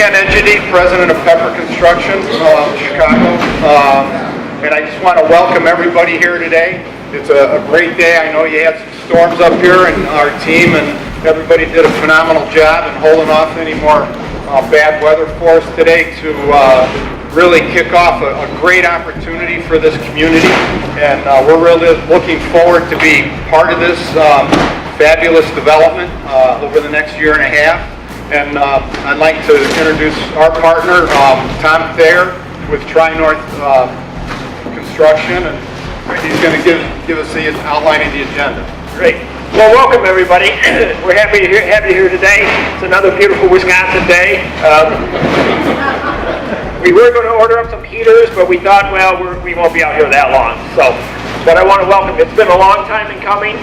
Ken Engedy, president of Pepper Construction, Chicago, and I just want to welcome everybody here today. It's a great day. I know you had some storms up here, and our team and everybody did a phenomenal job in holding off any more bad weather for us today to really kick off a great opportunity for this community, and we're really looking forward to be part of this fabulous development over the next year and a half. And I'd like to introduce our partner, Tom Thayer with Tri-North Construction, and he's going to give us the outline of the agenda. Great. Well, welcome everybody. We're happy to have you here today. It's another beautiful Wisconsin day. We were going to order up some heaters, but we thought, well, we won't be out here that long. But I want to welcome. It's been a long time in coming.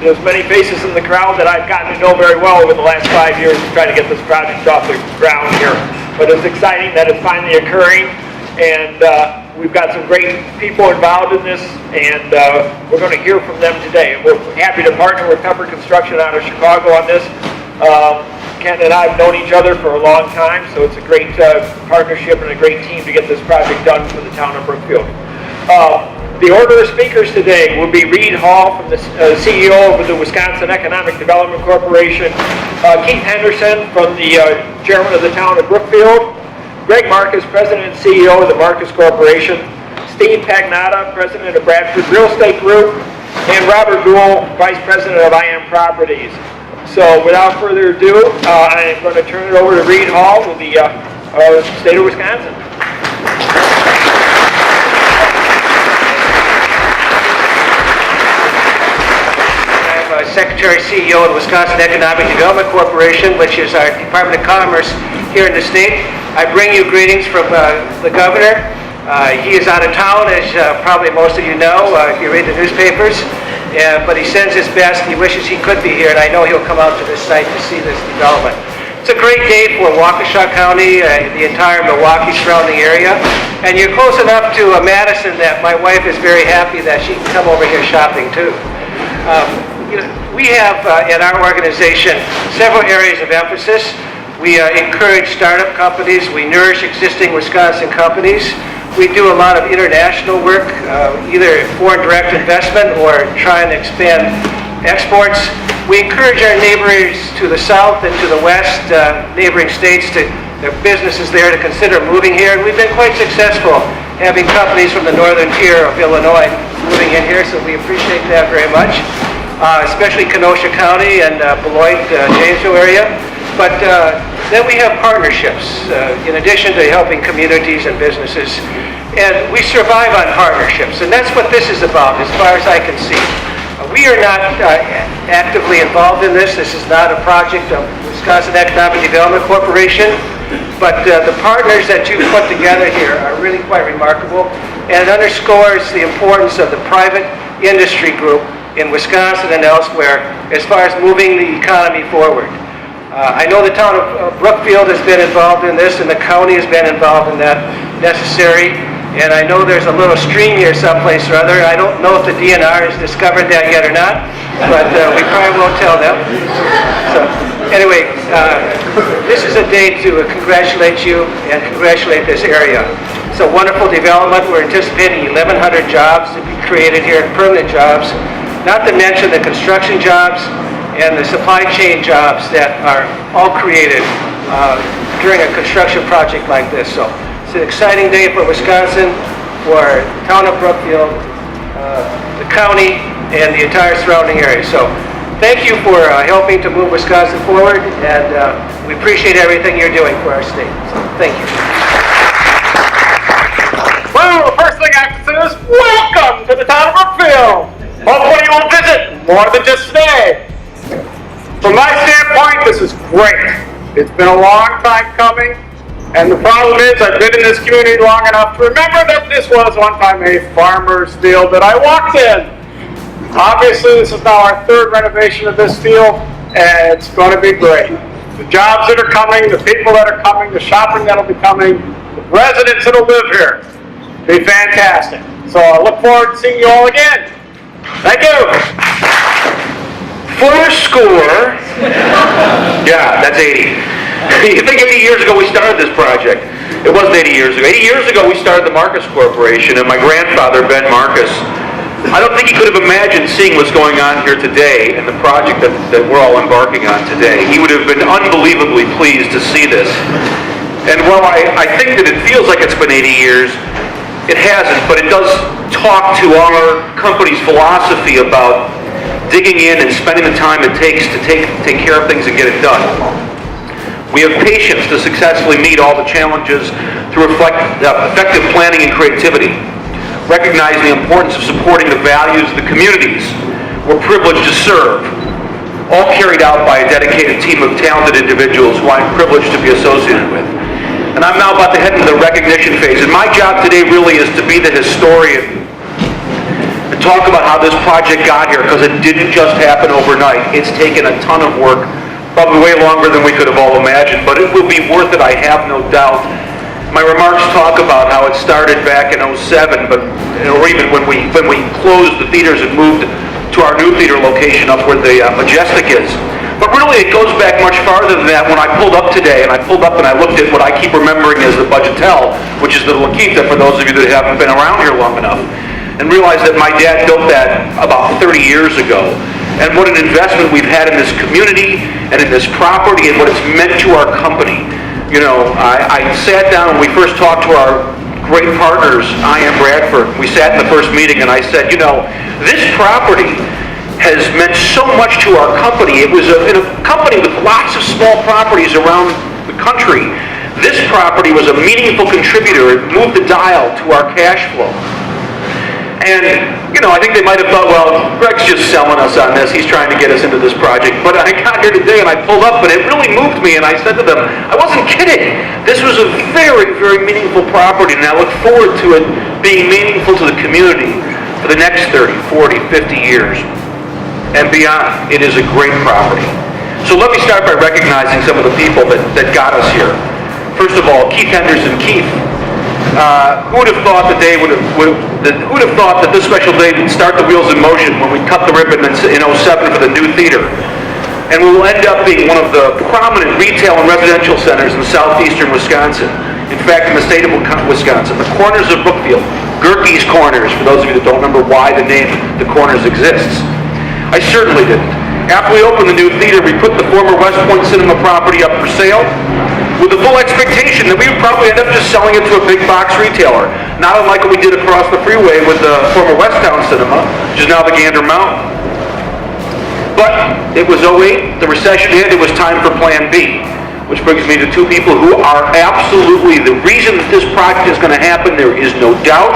There's many faces in the crowd that I've gotten to know very well over the last 5 years trying to get this project off the ground here. But it's exciting that it's finally occurring, and we've got some great people involved in this, and we're going to hear from them today. We're happy to partner with Pepper Construction out of Chicago on this. Ken and I have known each other for a long time, so it's a great partnership and a great team to get this project done for the town of Brookfield. The order of speakers today will be Reed Hall, from the CEO of the Wisconsin Economic Development Corporation, Keith Henderson from the chairman of the town of Brookfield, Greg Marcus, president and CEO of the Marcus Corporation, Steve Pagnotta, president of Bradford Real Estate Group, and Robert Gould, vice president of IM Properties. So without further ado, I'm going to turn it over to Reed Hall with the state of Wisconsin. Secretary CEO of the Wisconsin Economic Development Corporation, which is our Department of Commerce here in the state. I bring you greetings from the governor. He is out of town, as probably most of you know if you read the newspapers, but he sends his best. He wishes he could be here, and I know he'll come out to this site to see this development. It's a great day for Waukesha County, the entire Milwaukee surrounding area, and you're close enough to Madison that my wife is very happy that she can come over here shopping too. We have in our organization several areas of emphasis. We encourage startup companies. We nourish existing Wisconsin companies. We do a lot of international work, either foreign direct investment or try and expand exports. We encourage our neighbors to the south and to the west, neighboring states, their businesses there to consider moving here. And we've been quite successful having companies from the northern tier of Illinois moving in here, so we appreciate that very much. Especially Kenosha County and Beloit, Janesville area. But then we have partnerships in addition to helping communities and businesses. And we survive on partnerships, and that's what this is about as far as I can see. We are not actively involved in this. This is not a project of Wisconsin Economic Development Corporation, but the partners that you've put together here are really quite remarkable, and it underscores the importance of the private industry group in Wisconsin and elsewhere as far as moving the economy forward. I know the town of Brookfield has been involved in this, and the county has been involved in that necessary, and I know there's a little stream here someplace or other. I don't know if the DNR has discovered that yet or not, but we probably won't tell them. So anyway, this is a day to congratulate you and congratulate this area. It's a wonderful development. We're anticipating 1,100 jobs to be created here, permanent jobs, not to mention the construction jobs and the supply chain jobs that are all created during a construction project like this. So it's an exciting day for Wisconsin, for the town of Brookfield, the county, and the entire surrounding area. So thank you for helping to move Wisconsin forward, and we appreciate everything you're doing for our state. So thank you. Well, the first thing I have to say is welcome to the town of Brookfield. Hopefully you will visit more than just today. From my standpoint, this is great. It's been a long time coming, and the problem is I've been in this community long enough to remember that this was one time a farmer's field that I walked in. Obviously, this is now our third renovation of this field, and it's going to be great. The jobs that are coming, the people that are coming, the shopping that will be coming, the residents that will live here, be fantastic. So I look forward to seeing you all again. Thank you. For score, yeah, that's 80. You think 80 years ago we started this project. It wasn't 80 years ago. 80 years ago we started the Marcus Corporation, and my grandfather, Ben Marcus, I don't think he could have imagined seeing what's going on here today and the project that we're all embarking on today. He would have been unbelievably pleased to see this. And while I think that it feels like it's been 80 years, it hasn't, but it does talk to our company's philosophy about digging in and spending the time it takes to take care of things and get it done. We have patience to successfully meet all the challenges through effective planning and creativity, recognizing the importance of supporting the values of the communities we're privileged to serve, all carried out by a dedicated team of talented individuals who I'm privileged to be associated with. And I'm now about to head into the recognition phase, and my job today really is to be the historian and talk about how this project got here, because it didn't just happen overnight. It's taken a ton of work, probably way longer than we could have all imagined, but it will be worth it, I have no doubt. My remarks talk about how it started back in 07, but or even when we closed the theaters and moved to our new theater location up where the Majestic is. But really, it goes back much farther than that. When I pulled up today, and I looked at what I keep remembering as the Budgetel, which is the La Quinta, for those of you that haven't been around here long enough, and realized that my dad built that about 30 years ago. And what an investment we've had in this community and in this property and what it's meant to our company. You know, I sat down when we first talked to our great partners, I.M. Bradford. We sat in the first meeting and I said, you know, this property has meant so much to our company. It was in a company with lots of small properties around the country. This property was a meaningful contributor. It moved the dial to our cash flow. And, you know, I think they might have thought, well, Greg's just selling us on this. He's trying to get us into this project. But I got here today and I pulled up and it really moved me. And I said to them, I wasn't kidding. This was a very, very meaningful property. And I look forward to it being meaningful to the community for the next 30, 40, 50 years and beyond. It is a great property. So let me start by recognizing some of the people that got us here. First of all, Keith Henderson. Keith, who would have thought that who would have thought that this special day would start the wheels in motion when we cut the ribbon in 07 for the new theater, and we will end up being one of the prominent retail and residential centers in southeastern Wisconsin. In fact, in the state of Wisconsin, the corners of Brookfield, Gerke's Corners, for those of you that don't remember why the name The Corners exists. I certainly didn't. After we opened the new theater, we put the former West Point Cinema property up for sale with the full expectation that we would probably end up just selling it to a big box retailer, not unlike what we did across the freeway with the former Westtown Cinema, which is now the Gander Mountain. But it was 08, the recession hit, it was time for Plan B, which brings me to two people who are absolutely the reason that this project is going to happen, there is no doubt,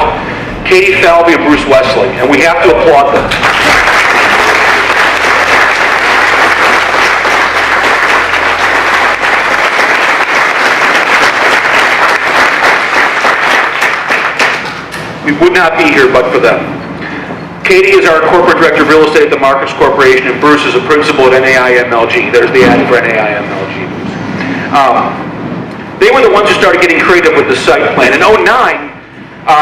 Katie Falvey and Bruce Wesley, and we have to applaud them. We would not be here but for them. Katie is our corporate director of real estate at the Marcus Corporation, and Bruce is a principal at NAIMLG. There's the ad for NAIMLG. They were the ones who started getting creative with the site plan. In 09,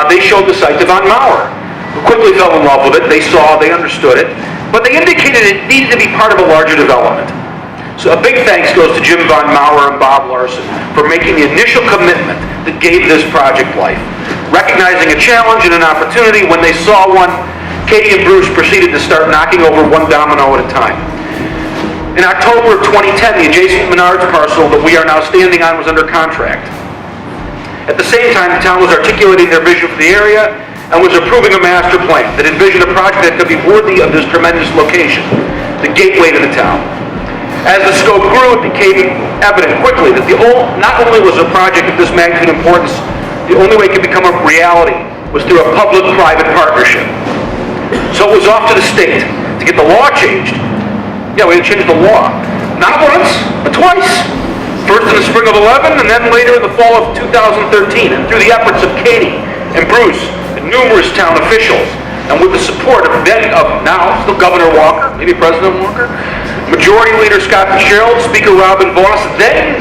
they showed the site to Von Maurer, who quickly fell in love with it. They saw, they understood it, but they indicated it needed to be part of a larger development. So a big thanks goes to Jim Von Maurer and Bob Larson for making the initial commitment that gave this project life. Recognizing a challenge and an opportunity, when they saw one, Katie and Bruce proceeded to start knocking over one domino at a time. In October of 2010, the adjacent Menards parcel that we are now standing on was under contract. At the same time, the town was articulating their vision for the area and was approving a master plan that envisioned a project that could be worthy of this tremendous location, the gateway to the town. As the scope grew, it became evident quickly that not only was a project of this magnitude and importance, the only way it could become a reality was through a public-private partnership. So it was off to the state to get the law changed. Yeah, we had to change the law. Not once, but twice. First in the spring of 11, and then later in the fall of 2013. And through the efforts of Katie and Bruce and numerous town officials, and with the support of now still Governor Walker, maybe President Walker, Majority Leader Scott Fitzgerald, Speaker Robin Voss, then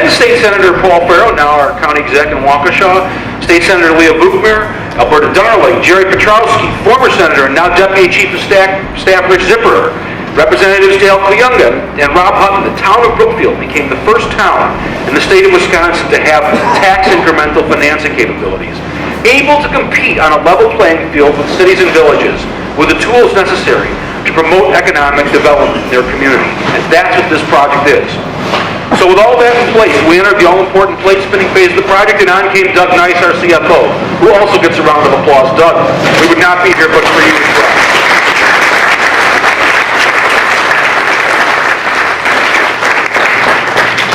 State Senator Paul Farrow, now our county exec in Waukesha, State Senator Leah Buchmer, Alberta Darling, Jerry Petrowski, former Senator and now Deputy Chief of Staff Rich Zipperer, Representatives Dale Kuyunga and Rob Hutton, the town of Brookfield became the first town in the state of Wisconsin to have tax incremental financing capabilities, able to compete on a level playing field with cities and villages with the tools necessary to promote economic development in their community. And that's what this project is. So with all that in place, we entered the all-important plate spinning phase of the project, and on came Doug Nice, our CFO, who also gets a round of applause. Doug, we would not be here but for you as well.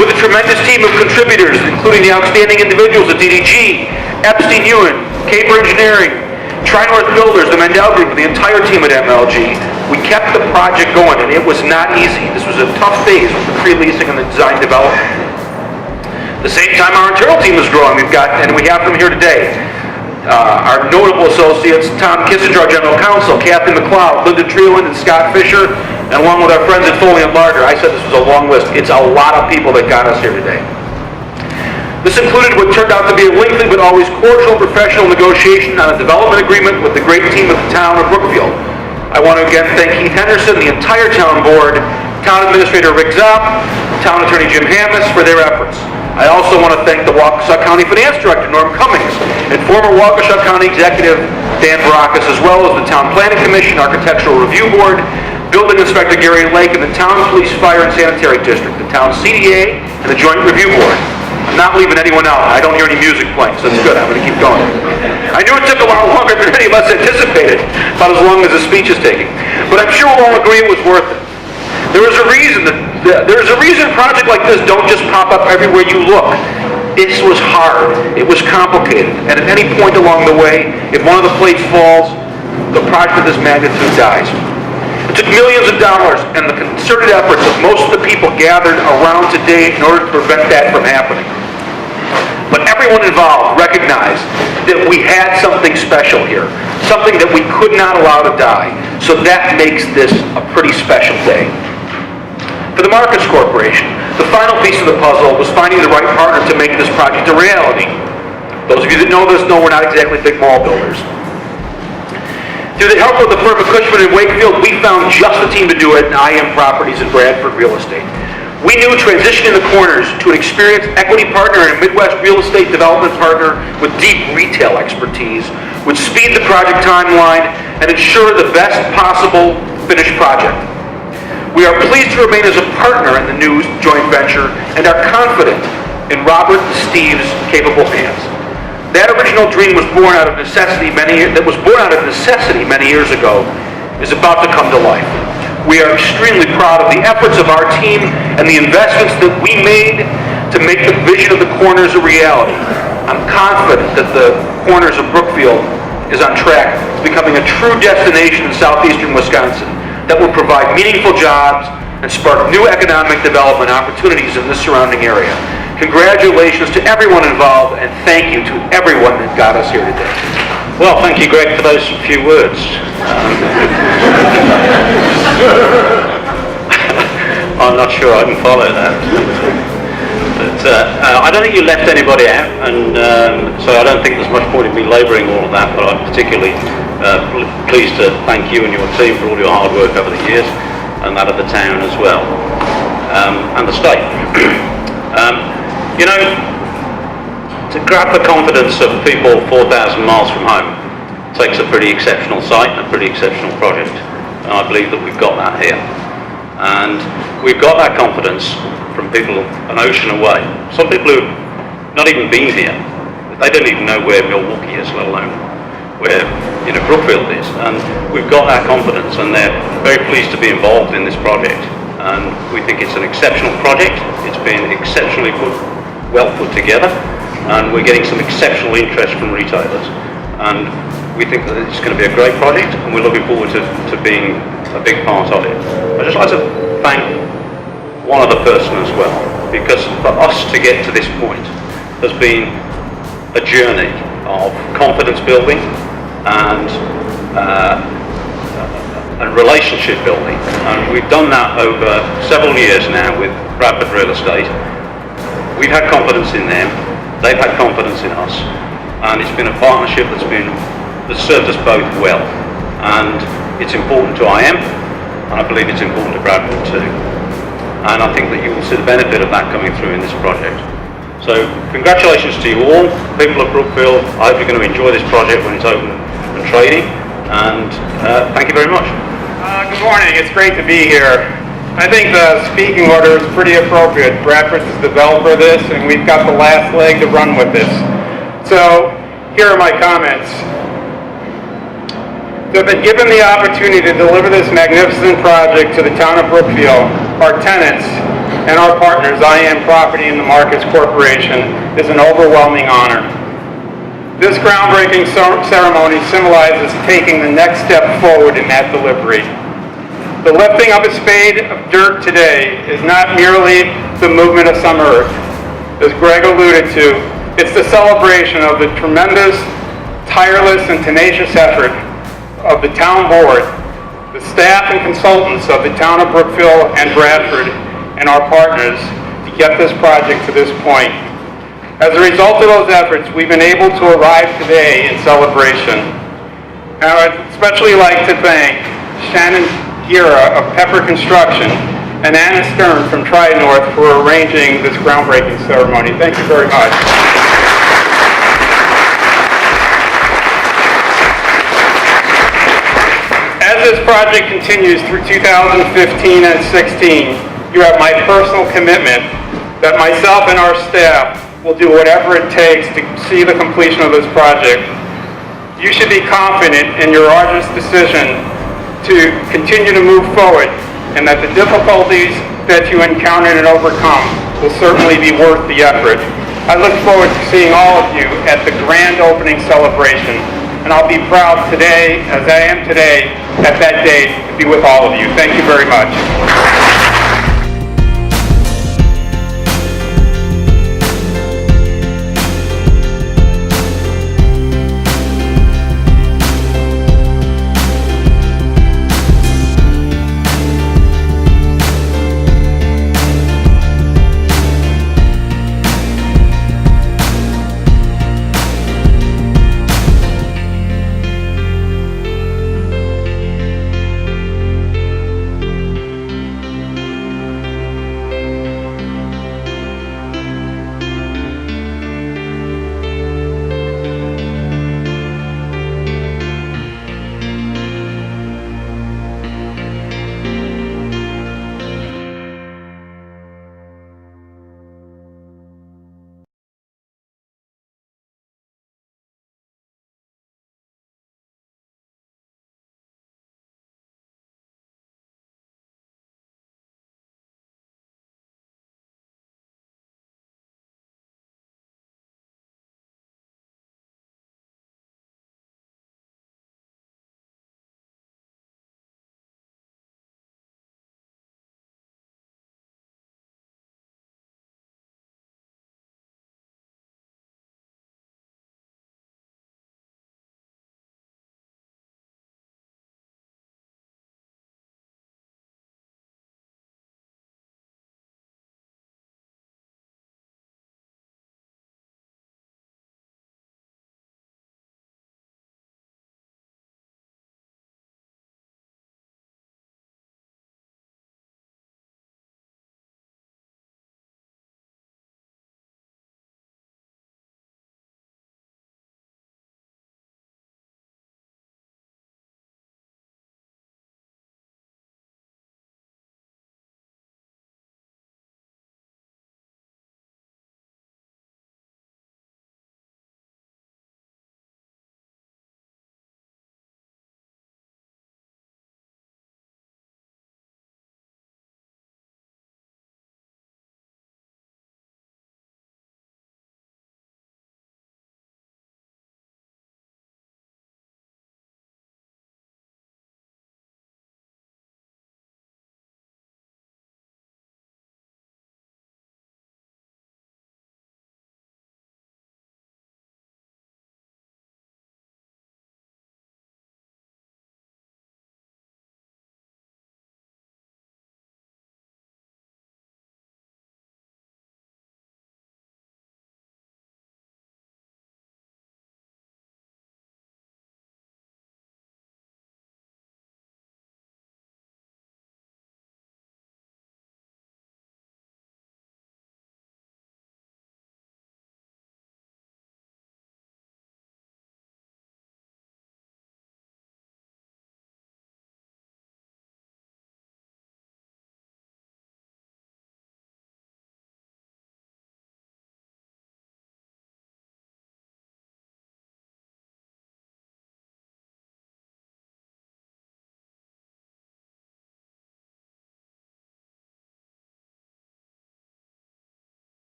With a tremendous team of contributors, including the outstanding individuals at DDG, Epstein Ewan, Caper Engineering, Tri-North Builders, the Mendel Group, and the entire team at MLG, we kept the project going, and it was not easy. This was a tough phase with the pre-leasing and the design development. At the same time, our internal team is growing. We have them here today. Our notable associates, Tom Kissinger, our General Counsel, Kathy McLeod, Linda Treeland, and Scott Fisher, and along with our friends at Foley and Larder. I said this was a long list. It's a lot of people that got us here today. This included what turned out to be a lengthy but always cordial and professional negotiation on a development agreement with the great team of the town of Brookfield. I want to again thank Keith Henderson, the entire town board, Town Administrator Rick Zopp, Town Attorney Jim Hammis for their efforts. I also want to thank the Waukesha County Finance Director, Norm Cummings, and former Waukesha County Executive Dan Baracus, as well as the Town Planning Commission, Architectural Review Board, Building Inspector Gary Lake, and the Town Police Fire and Sanitary District, the Town CDA, and the Joint Review Board. I'm not leaving anyone out. I don't hear any music playing, so that's good. I'm going to keep going. I knew it took a lot longer than any of us anticipated, about as long as the speech is taking. But I'm sure we'll all agree it was worth it. There is a reason a project like this don't just pop up everywhere you look. This was hard. It was complicated. And at any point along the way, if one of the plates falls, the project of this magnitude dies. It took millions of dollars and the concerted efforts of most of the people gathered around today in order to prevent that from happening. But everyone involved recognized that we had something special here, something that we could not allow to die. So that makes this a pretty special day. For the Marcus Corporation, the final piece of the puzzle was finding the right partner to make this project a reality. Those of you that know this know we're not exactly big mall builders. Through the help of the firm of Cushman & Wakefield, we found just the team to do it in IM Properties and Bradford Real Estate. We knew transitioning the Corners to an experienced equity partner and a Midwest real estate development partner with deep retail expertise would speed the project timeline and ensure the best possible finished project. We are pleased to remain as a partner in the new joint venture and are confident in Robert and Steve's capable hands. That original dream was born out of necessity many years ago is about to come to life. We are extremely proud of the efforts of our team and the investments that we made to make the vision of the Corners a reality. I'm confident that the Corners of Brookfield is on track to becoming a true destination in southeastern Wisconsin that will provide meaningful jobs and spark new economic development opportunities in the surrounding area. Congratulations to everyone involved, and thank you to everyone that got us here today. Well, thank you, Greg, for those few words. I'm not sure I can follow that. But I don't think you left anybody out, and so I don't think there's much point in me labouring all of that, but I'm particularly pleased to thank you and your team for all your hard work over the years, and that of the town as well, and the state. You know, to grab the confidence of people 4,000 miles from home takes a pretty exceptional site and a pretty exceptional project. And I believe that we've got that here. And we've got that confidence from people an ocean away. Some people who've not even been here, they don't even know where Milwaukee is, let alone where, you know, Brookfield is. And we've got that confidence, and they're very pleased to be involved in this project. And we think it's an exceptional project. It's been exceptionally well put together, and we're getting some exceptional interest from retailers, and we think that it's going to be a great project, and we're looking forward to being a big part of it. I'd just like to thank one other person as well, because for us to get to this point has been a journey of confidence building and relationship building, and we've done that over several years now with Bradford Real Estate. We've had confidence in them, they've had confidence in us, and it's been a partnership that's served us both well. And it's important to IM, and I believe it's important to Bradford too. And I think that you will see the benefit of that coming through in this project. So congratulations to you all, people of Brookfield. I hope you're going to enjoy this project when it's open and trading, and thank you very much. Good morning. It's great to be here. I think the speaking order is pretty appropriate. Bradford's the developer of this, and we've got the last leg to run with this. So here are my comments. To have been given the opportunity to deliver this magnificent project to the town of Brookfield, our tenants, and our partners, IM Property and the Markets Corporation, is an overwhelming honor. This groundbreaking ceremony symbolizes taking the next step forward in that delivery. The lifting of a spade of dirt today is not merely the movement of some earth. As Greg alluded to, it's the celebration of the tremendous, tireless, and tenacious effort of the town board, the staff and consultants of the town of Brookfield and Bradford, and our partners to get this project to this point. As a result of those efforts, we've been able to arrive today in celebration. And I'd especially like to thank Shannon Gira of Pepper Construction and Anna Stern from Tri-North for arranging this groundbreaking ceremony. Thank you very much. As this project continues through 2015 and 16, you have my personal commitment that myself and our staff will do whatever it takes to see the completion of this project. You should be confident in your arduous decision to continue to move forward, and that the difficulties that you encountered and overcome will certainly be worth the effort. I look forward to seeing all of you at the grand opening celebration, and I'll be proud today, as I am today, at that date, to be with all of you. Thank you very much.